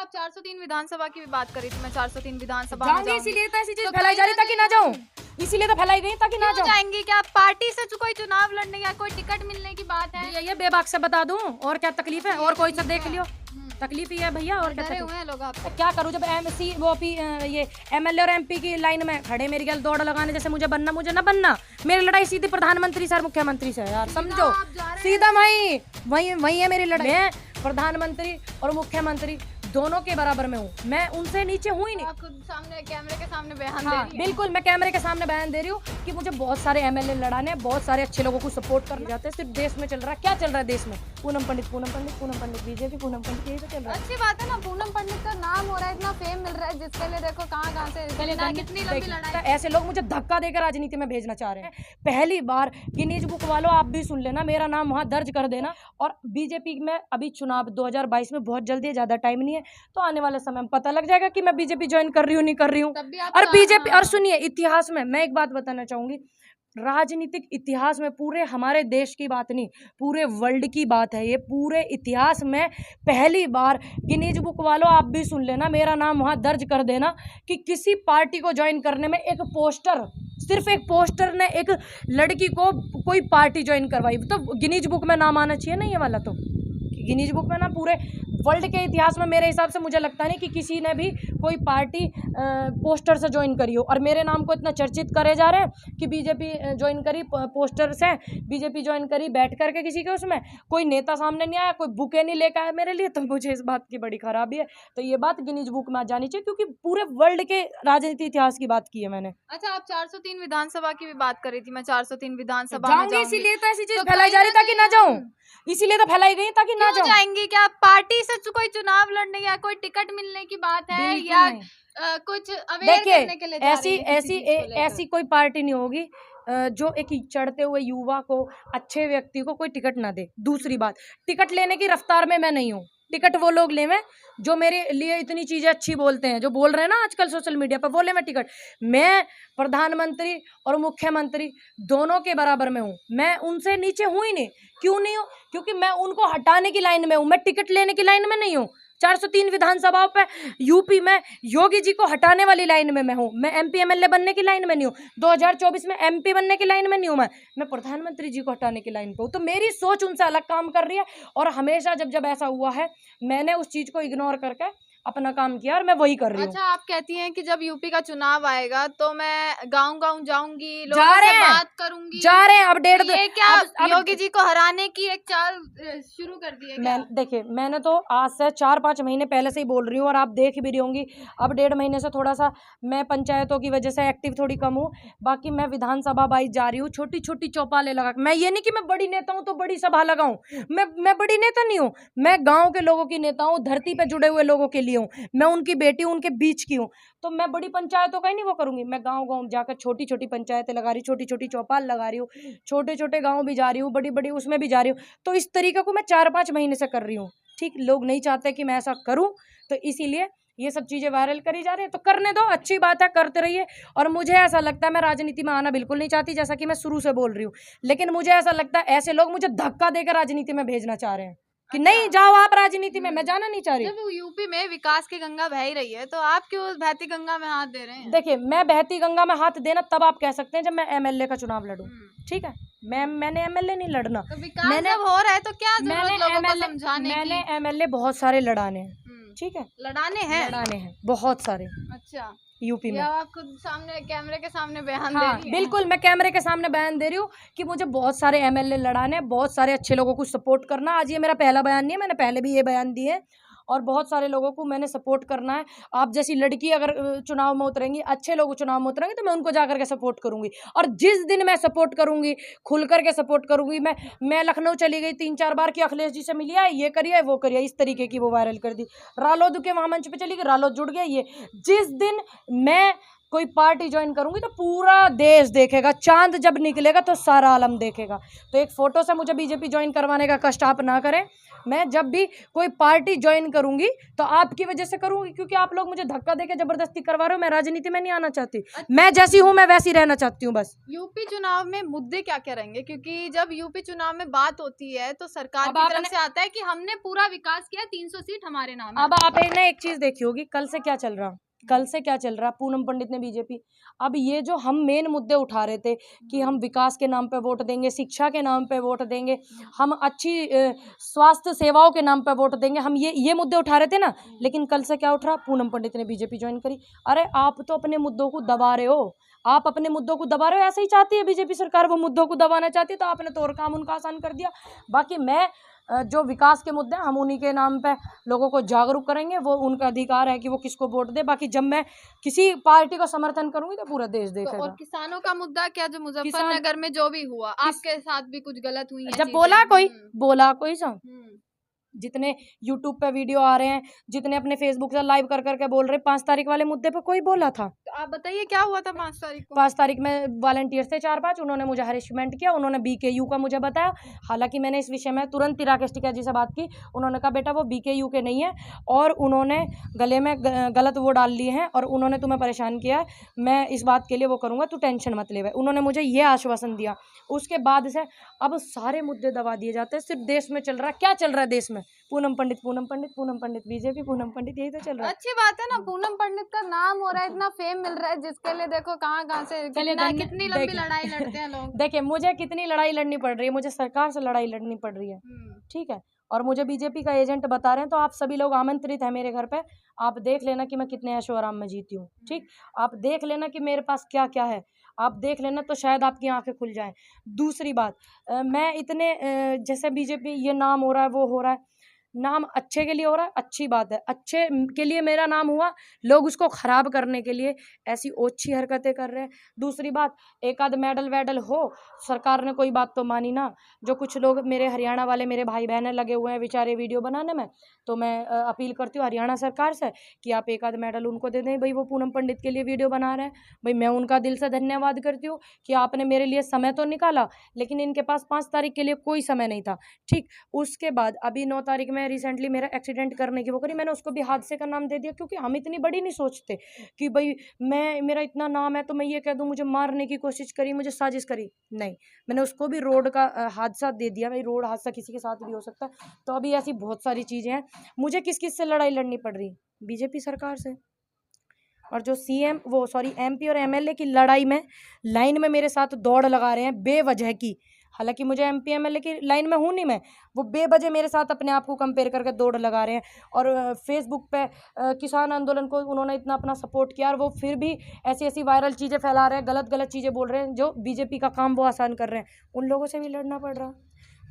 आप 403 विधानसभा की भी बात करी थी, मैं 403 विधानसभा में जाऊंगी, इसीलिए तो ऐसी चीज तो फैलाई जा रही ताकि ना जाऊं, इसीलिए तो फैलाई गई ताकि ना क्यों जाऊं। जाएंगी? क्या पार्टी से कोई चुनाव लड़ने या कोई टिकट मिलने की बात है? ये बेबाक से बता दूं, और क्या तकलीफ है? और कोई सब देख लियो, तकलीफ ही है भैया, और क्या डरे तकलीफ? हुए हैं लोग आपसे। क्या करूं जब एमसी वो ये एमएलए और एमपी की लाइन में खड़े मेरी गल दौड़ लगाने, जैसे मुझे बनना मुझे ना बनना, मेरी लड़ाई सीधी प्रधानमंत्री से और मुख्यमंत्री से यार, समझो सीधा वही है मेरी लड़ाई। मैं प्रधानमंत्री और मुख्यमंत्री दोनों के बराबर में हूँ, मैं उनसे नीचे हूँ ही नहीं। आप खुद सामने कैमरे के सामने बयान दे हाँ रही हैं। बिल्कुल, मैं कैमरे के सामने बयान दे रही हूँ कि मुझे बहुत सारे एमएलए लड़ाने हैं, बहुत सारे अच्छे लोगों को सपोर्ट करने जाते हैं। सिर्फ देश में चल रहा है, क्या चल रहा है देश में? पूनम पंडित बीजेपी, पूनम पंडित यही तो चल रहा है। अच्छी बात है ना, पूनम पंडित का नाम हो रहा है, इतना फेम मिल रहा है, जिसके लिए देखो कहाँ से कितनी लंबी लड़ाई। ऐसे लोग मुझे धक्का देकर राजनीति में भेजना चाह रहे हैं। पहली बार गिनीज बुक वालों, आप भी सुन लेना, मेरा नाम वहां दर्ज कर देना। और बीजेपी में अभी चुनाव 2022 में बहुत जल्दी है, ज्यादा टाइम नहीं है, तो आने वाले समय में पता लग जाएगा कि मैं बीजेपी ज्वाइन कर रही हूँ नहीं कर रही हूँ। और बीजेपी, और सुनिए, इतिहास में मैं एक बात बताना चाहूंगी, राजनीतिक इतिहास में पूरे हमारे देश की बात नहीं, पूरे वर्ल्ड की बात है ये। पूरे इतिहास में पहली बार, गिनीज बुक वालों आप भी सुन लेना, मेरा नाम वहां दर्ज कर देना, कि किसी पार्टी को ज्वाइन करने में एक पोस्टर, सिर्फ एक पोस्टर ने एक लड़की को कोई पार्टी ज्वाइन करवाई, तो गिनीज बुक में नाम आना चाहिए ना ये वाला। तो गिनीज बुक में ना पूरे वर्ल्ड के इतिहास में मेरे हिसाब से मुझे लगता नहीं कि किसी ने भी कोई पार्टी पोस्टर से ज्वाइन करी हो। और मेरे नाम को इतना चर्चित करे जा रहे हैं कि बीजेपी ज्वाइन करी पोस्टर से, बीजेपी ज्वाइन करी बैठ करके किसी के उसमें, कोई नेता सामने नहीं आया, कोई बुके नहीं लेकर आया मेरे लिए, तो मुझे इस बात की बड़ी खराबी है। तो ये बात गिनीज बुक में आ जानी चाहिए, क्योंकि पूरे वर्ल्ड के राजनीति इतिहास की बात की है मैंने। अच्छा, आप 403 विधानसभा की भी बात करी थी, मैं 403 विधानसभा में जाऊंगी, इसीलिए तो ऐसी चीज तो फैलाई जा रही ताकि ना जाऊं, इसीलिए तो फैलाई गई ताकि ना क्यों जाऊं। जाएंगी? क्या पार्टी से कोई चुनाव लड़ने या कोई टिकट मिलने की बात है, बिल्कुल या नहीं। कुछ अवेयर करने के लिए जा ऐसी रही हैं किसी ऐसी चीज को लेकर? ऐसी कोई पार्टी नहीं होगी जो एक चढ़ते हुए युवा को, अच्छे व्यक्ति को कोई टिकट ना दे। दूसरी बात, टिकट लेने की रफ्तार में मैं नहीं हूँ। टिकट वो लोग लेवे जो मेरे लिए इतनी चीजें अच्छी बोलते हैं, जो बोल रहे हैं ना आजकल सोशल मीडिया पर, वो लेवे टिकट। मैं प्रधानमंत्री और मुख्यमंत्री दोनों के बराबर में हूँ, मैं उनसे नीचे हूँ ही नहीं। क्यों नहीं हूँ? क्योंकि मैं उनको हटाने की लाइन में हूँ, मैं टिकट लेने की लाइन में नहीं हूँ। 403 विधानसभाओं पे यूपी में योगी जी को हटाने वाली लाइन में मैं हूँ। मैं एमपी एमएलए बनने की लाइन में नहीं हूँ। 2024 में एमपी बनने की लाइन में नहीं हूँ। मैं प्रधानमंत्री जी को हटाने की लाइन पे हूँ। तो मेरी सोच उनसे अलग काम कर रही है, और हमेशा जब जब ऐसा हुआ है, मैंने उस चीज को इग्नोर करके अपना काम किया, और मैं वही कर रही हूँ। अच्छा, आप कहती हैं कि जब यूपी का चुनाव आएगा तो मैं गांव जाऊंगी, जा लोगों रहे से हैं, बात करूंगी, जा रहे हैं। अब ये क्या योगी जी को हराने की एक चाल शुरू कर दी है क्या? देखिए, मैंने तो आज से 4-5 महीने पहले से ही बोल रही हूँ, और आप देख भी रही होंगी। अब 1.5 महीने से थोड़ा सा मैं पंचायतों की वजह से एक्टिव थोड़ी कम हूँ, बाकी मैं विधानसभा वाइज जा रही हूँ, छोटी छोटी चौपाले लगा। मैं ये नहीं कि मैं बड़ी नेता हूँ तो बड़ी सभा लगाऊं, मैं बड़ी नेता नहीं हूँ, मैं गाँव के लोगों की नेता हूँ, धरती पे जुड़े हुए लोगों के लिए हूँ, मैं उनकी बेटी हूँ, उनके बीच की हूँ। तो मैं बड़ी पंचायतों का ही नहीं वो करूंगी, मैं गाँव गाँव जाकर छोटी छोटी पंचायतें लगा रही, छोटी छोटी चौपाल लगा रही हूँ, छोटे छोटे गाँव भी जा रही हूँ, बड़ी बड़ी उसमें भी जा रही हूँ। तो इस तरीके को मैं 4-5 महीने से कर रही हूँ। ठीक, लोग नहीं चाहते कि मैं ऐसा करूं, तो इसीलिए ये सब चीजें वायरल करी जा रही है। तो करने दो, अच्छी बात है, करते रहिए। और मुझे ऐसा लगता है, मैं राजनीति में आना बिल्कुल नहीं चाहती, जैसा कि मैं शुरू से बोल रही हूँ, लेकिन मुझे ऐसा लगता है ऐसे लोग मुझे धक्का देकर राजनीति में भेजना चाह रहे हैं कि नहीं जाओ आप राजनीति में, मैं जाना नहीं चाह रही। जब यूपी में विकास की गंगा बह ही रही है, तो आप क्यों उस बहती गंगा में हाथ दे रहे हैं? देखिए, मैं बहती गंगा में हाथ देना तब आप कह सकते हैं जब मैं एमएलए का चुनाव लड़ूं, ठीक है? मैंने एमएलए नहीं लड़ना। तो विकास जब हो रहा है तो क्या जरूरत लोगों को समझाने की? मैंने एमएलए बहुत सारे लड़ाने हैं, ठीक है? लड़ाने हैं बहुत सारे अच्छा यूपी में। आप खुद सामने कैमरे के सामने बयान हाँ, दे रही हैं? बिल्कुल, मैं कैमरे के सामने बयान दे रही हूँ कि मुझे बहुत सारे एमएलए लड़ाने, बहुत सारे अच्छे लोगों को सपोर्ट करना। आज ये मेरा पहला बयान नहीं है, मैंने पहले भी ये बयान दिए है, और बहुत सारे लोगों को मैंने सपोर्ट करना है। आप जैसी लड़की अगर चुनाव में उतरेंगी, अच्छे लोग चुनाव में उतरेंगे, तो मैं उनको जाकर के सपोर्ट करूंगी। और जिस दिन मैं सपोर्ट करूंगी, खुल करके सपोर्ट करूंगी, मैं लखनऊ चली गई 3-4 बार कि अखिलेश जी से मिली है, ये करिए वो करिए, इस तरीके की वो वायरल कर दी। रालोद के वहां मंच पे चली गई, रालोद जुड़ गया। ये जिस दिन मैं कोई पार्टी ज्वाइन करूंगी तो पूरा देश देखेगा, चांद जब निकलेगा तो सारा आलम देखेगा। तो एक फोटो से मुझे बीजेपी ज्वाइन करवाने का कष्ट आप ना करें। मैं जब भी कोई पार्टी ज्वाइन करूंगी तो आपकी वजह से करूंगी, क्योंकि आप लोग मुझे धक्का देके जबरदस्ती करवा रहे हो। मैं राजनीति में नहीं आना चाहती, मैं जैसी हूं मैं वैसी रहना चाहती हूँ बस। यूपी चुनाव में मुद्दे क्या क्या रहेंगे, क्योंकि जब यूपी चुनाव में बात होती है तो सरकार अब की आपने- तरफ से आता है कि हमने पूरा विकास किया, 300 सीट हमारे नाम है। अब आप एक चीज देखी होगी, कल से क्या चल रहा, कल से क्या चल रहा, पूनम पंडित ने बीजेपी, अब ये जो हम मेन मुद्दे उठा रहे थे कि हम विकास के नाम पे वोट देंगे, शिक्षा के नाम पे वोट देंगे, हम अच्छी स्वास्थ्य सेवाओं के नाम पे वोट देंगे, हम ये मुद्दे उठा रहे थे ना। लेकिन कल से क्या उठ रहा, पूनम पंडित ने बीजेपी ज्वाइन करी। अरे आप तो अपने मुद्दों को दबा रहे हो, आप अपने मुद्दों को दबा रहे हो। ऐसे ही चाहती है बीजेपी सरकार, वो मुद्दों को दबाना चाहती है, तो आपने तो और काम उनका आसान कर दिया। बाकी मैं जो विकास के मुद्दे हैं हम उन्हीं के नाम पे लोगों को जागरूक करेंगे, वो उनका अधिकार है कि वो किसको वोट दे। बाकी जब मैं किसी पार्टी को समर्थन करूंगी तो पूरा देश देखेगा। और किसानों का मुद्दा क्या, जो मुजफ्फरनगर में जो भी हुआ, आपके साथ भी कुछ गलत हुई है जब बोला कोई सा हम्म। जितने यूट्यूब पे वीडियो आ रहे हैं, जितने अपने फेसबुक से लाइव कर करके बोल रहे, 5 तारीख वाले मुद्दे पे कोई बोला था? तो आप बताइए क्या हुआ था 5 तारीख को? 5 तारीख में वॉलंटियर्स थे 4-5, उन्होंने मुझे हरेसमेंट किया, उन्होंने BKU का मुझे बताया। हालांकि मैंने इस विषय में तुरंत राकेश टिकैत जी से बात की, उन्होंने कहा बेटा वो BKU के नहीं है और उन्होंने गले में गलत वो डाल लिए हैं और उन्होंने तुम्हें परेशान किया है, मैं इस बात के लिए वो करूँगा, तू टेंशन मत ले। उन्होंने मुझे ये आश्वासन दिया। उसके बाद से अब सारे मुद्दे दबा दिए जाते हैं। सिर्फ देश में चल रहा है, क्या चल रहा है देश में? पूनम पंडित बीजेपी, पूनम पंडित, यही तो चल रहा है। अच्छी बात है ना, पूनम पंडित का नाम हो रहा है, इतना फेम मिल रहा है, जिसके लिए देखो कहाँ कहाँ से कितनी लंबी लड़ाई लड़ते हैं लोग। देखिए मुझे कितनी लड़ाई लड़नी पड़ रही है, मुझे सरकार से लड़ाई लड़नी पड़ रही है, ठीक है, और मुझे बीजेपी का एजेंट बता रहे हैं, तो आप सभी लोग आमंत्रित हैं मेरे घर पे। आप देख लेना कि मैं कितने ऐशो आराम में जीती हूँ, ठीक, आप देख लेना कि मेरे पास क्या क्या है, आप देख लेना तो शायद आपकी आंखें खुल जाएं। दूसरी बात, मैं इतने जैसे बीजेपी ये नाम हो रहा है, वो हो रहा है, नाम अच्छे के लिए हो रहा है, अच्छी बात है, अच्छे के लिए मेरा नाम हुआ, लोग उसको खराब करने के लिए ऐसी ओछी हरकतें कर रहे हैं। दूसरी बात, एक आध मेडल वेडल हो, सरकार ने कोई बात तो मानी ना। जो कुछ लोग मेरे हरियाणा वाले मेरे भाई बहनें लगे हुए हैं बेचारे वीडियो बनाने में, तो मैं अपील करती हूँ हरियाणा सरकार से कि आप एक आध मेडल उनको दे दें। भाई वो पूनम पंडित के लिए वीडियो बना रहे हैं, भाई मैं उनका दिल से धन्यवाद करती हूँ कि आपने मेरे लिए समय तो निकाला, लेकिन इनके पास 5 तारीख के लिए कोई समय नहीं था, ठीक। उसके बाद अभी 9 तारीख में रिसेंटली मेरा एक्सीडेंट करने की वो करी, मैंने उसको भी हादसे का नाम दे दिया, क्योंकि हम इतनी बड़ी नहीं सोचते कि भाई मेरा इतना नाम है तो मैं ये कह दूं मुझे मारने की कोशिश करी, मुझे साजिश करी, नहीं, मैंने उसको भी रोड का हादसा दे दिया। भाई रोड हादसा किसी के साथ भी हो सकता है। तो अभी ऐसी बहुत सारी चीज़ें हैं। मुझे किस किस से लड़ाई लड़नी पड़ रही? बीजेपी सरकार से। और जो MP और MLA की लड़ाई में लाइन में मेरे साथ दौड़ लगा रहे हैं बेवजह की, हालांकि मुझे MP MLA की लाइन में हूँ नहीं मैं, वो बेवजह मेरे साथ अपने आप को कंपेयर करके दौड़ लगा रहे हैं। और फेसबुक पे किसान आंदोलन को उन्होंने इतना अपना सपोर्ट किया और वो फिर भी ऐसी ऐसी वायरल चीज़ें फैला रहे हैं, गलत गलत चीज़ें बोल रहे हैं, जो बीजेपी का काम वो आसान कर रहे हैं। उन लोगों से भी लड़ना पड़ रहा।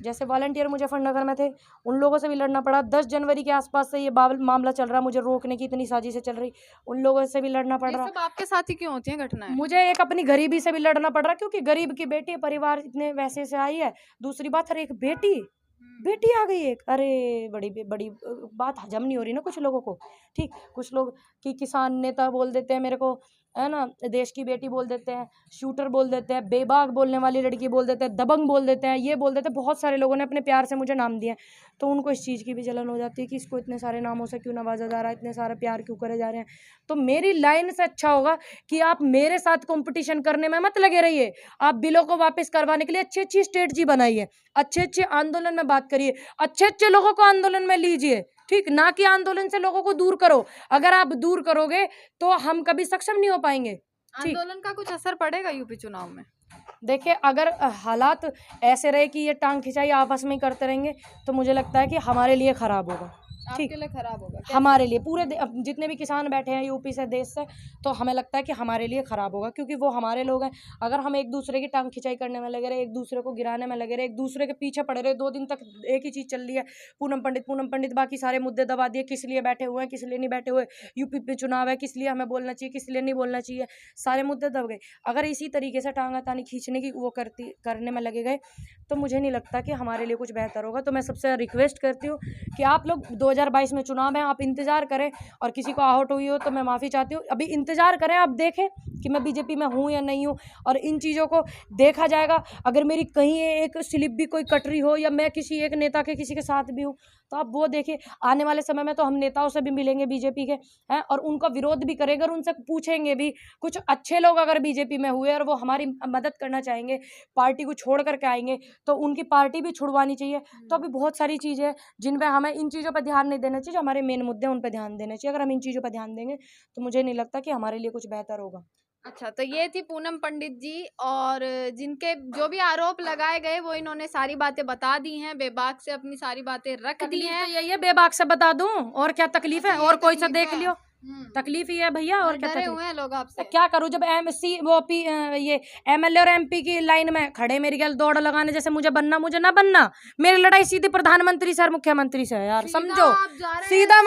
जैसे वॉलंटियर मुजफ्फरनगर में थे, उन लोगों से भी लड़ना पड़ा। 10 जनवरी के आसपास से ये मामला चल रहा, मुझे रोकने की इतनी साजिशें चल रही, उन लोगों से भी लड़ना पड़ रहा। सब आपके साथ ही क्यों होती हैं घटनाएं? मुझे एक अपनी गरीबी से भी लड़ना पड़ रहा, क्योंकि गरीब की बेटी, परिवार इतने वैसे से आई है। दूसरी बात, अरे एक बेटी आ गई एक, अरे बड़ी बात हजम नहीं हो रही ना कुछ लोगों को, ठीक। कुछ लोग कि किसान नेता बोल देते हैं मेरे को, है ना, देश की बेटी बोल देते हैं, शूटर बोल देते हैं, बेबाक बोलने वाली लड़की बोल देते हैं, दबंग बोल देते हैं, ये बोल देते हैं। बहुत सारे लोगों ने अपने प्यार से मुझे नाम दिए, तो उनको इस चीज़ की भी जलन हो जाती है कि इसको इतने सारे नामों से क्यों नवाजा जा रहा है, इतने सारे प्यार क्यों करे जा रहे हैं। तो मेरी लाइन से अच्छा होगा कि आप मेरे साथ कंपटीशन करने में मत लगे रहिए। आप बिलों को वापस करवाने के लिए अच्छी अच्छी स्ट्रेटजी बनाइए, अच्छे अच्छे आंदोलन में बात करिए, अच्छे अच्छे लोगों को आंदोलन में लीजिए, ठीक, ना कि आंदोलन से लोगों को दूर करो। अगर आप दूर करोगे तो हम कभी सक्षम नहीं हो पाएंगे। आंदोलन का कुछ असर पड़ेगा यूपी चुनाव में? देखिए, अगर हालात ऐसे रहे कि ये टांग खिंचाई आपस में ही करते रहेंगे तो मुझे लगता है कि हमारे लिए खराब होगा, आपके लिए खराब होगा? हमारे लिए, पूरे जितने भी किसान बैठे हैं यूपी से, देश से, तो हमें लगता है कि हमारे लिए खराब होगा, क्योंकि वो हमारे लोग हैं। अगर हम एक दूसरे की टांग खिंचाई करने में लगे रहे, एक दूसरे को गिराने में लगे रहे, एक दूसरे के पीछे पड़े रहे, 2 दिन तक एक ही चीज़ चल रही है, पूनम पंडित, बाकी सारे मुद्दे दबा दिए, किस लिए बैठे हुए हैं, किस लिए नहीं बैठे हुए, यूपी पे चुनाव है, किस लिए हमें बोलना चाहिए, किस लिए नहीं बोलना चाहिए, सारे मुद्दे दब गए। अगर इसी तरीके से टांगातानी खींचने की वो करने में लगे गए तो मुझे नहीं लगता कि हमारे लिए कुछ बेहतर होगा। तो मैं सबसे रिक्वेस्ट करती हूँ कि आप लोग 2022 में चुनाव है, आप इंतजार करें। और किसी को आहट हुई हो तो मैं माफ़ी चाहती हूँ। अभी इंतजार करें, आप देखें कि मैं बीजेपी में हूँ या नहीं हूँ, और इन चीज़ों को देखा जाएगा। अगर मेरी कहीं एक स्लिप भी कोई कट रही हो, या मैं किसी एक नेता के किसी के साथ भी हूँ, तो आप वो देखिए। आने वाले समय में तो हम नेताओं से भी मिलेंगे बीजेपी के हैं, और उनका विरोध भी करेंगे, और उनसे पूछेंगे भी। कुछ अच्छे लोग अगर बीजेपी में हुए और वो हमारी मदद करना चाहेंगे, पार्टी को छोड़ करके आएंगे, तो उनकी पार्टी भी छुड़वानी चाहिए। तो अभी बहुत सारी चीज़ें हैं जिन पे हमें इन चीज़ों पर ध्यान नहीं देना चाहिए। जो हमारे मेन मुद्दे हैं उन पर ध्यान देना चाहिए। अगर हम इन चीज़ों पर ध्यान देंगे तो मुझे नहीं लगता कि हमारे लिए कुछ बेहतर होगा। अच्छा, तो ये थी पूनम पंडित जी, और जिनके जो भी आरोप लगाए गए वो इन्होंने सारी बातें बता दी हैं, बेबाक से अपनी सारी बातें रख दी हैं। तो यही है, बेबाक से बता दूं, और क्या तकलीफ है? और कोई सा देख लियो, तकलीफ ही है भैया। और क्या डरे तकलीफ? हुए हैं लोग आपसे। क्या करूं, जब एमसी वो ये एमएलए और एमपी की लाइन में खड़े मेरी गल दौड़ लगाने, जैसे मुझे बनना मुझे ना बनना, मेरी लड़ाई सीधी प्रधानमंत्री से और मुख्यमंत्री से है यार, समझो। आप जा रहे सीधा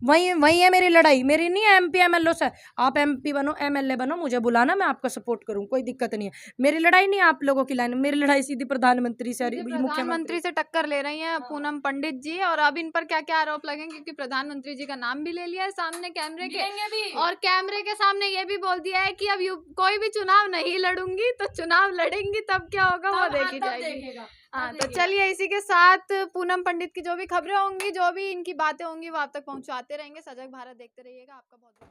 वही है मेरी लड़ाई, मेरी नहीं है एमपी एमएलए से। आप एमपी बनो, एमएलए बनो, मुझे बुलाना, मैं आपका सपोर्ट करूं, कोई दिक्कत नहीं है। मेरी लड़ाई नहीं है आप लोगों की लाइन, मेरी लड़ाई सीधी प्रधानमंत्री से और मुख्यमंत्री प्रधानमंत्री से टक्कर ले रही हैं पूनम पंडित जी, और अब इन पर क्या क्या आरोप लगेंगे, क्योंकि प्रधानमंत्री जी का नाम भी ले लिया है सामने कैमरे के, और कैमरे के सामने ये भी बोल दिया है कि अब कोई भी चुनाव नहीं लड़ूंगी, तो चुनाव लड़ेंगी तब क्या होगा वो देखी जाएगी। हाँ, तो चलिए इसी के साथ पूनम पंडित की जो भी खबरें होंगी, जो भी इनकी बातें होंगी, वो आप तक पहुंचाते रहेंगे। सजग भारत देखते रहिएगा। आपका बहुत बहुत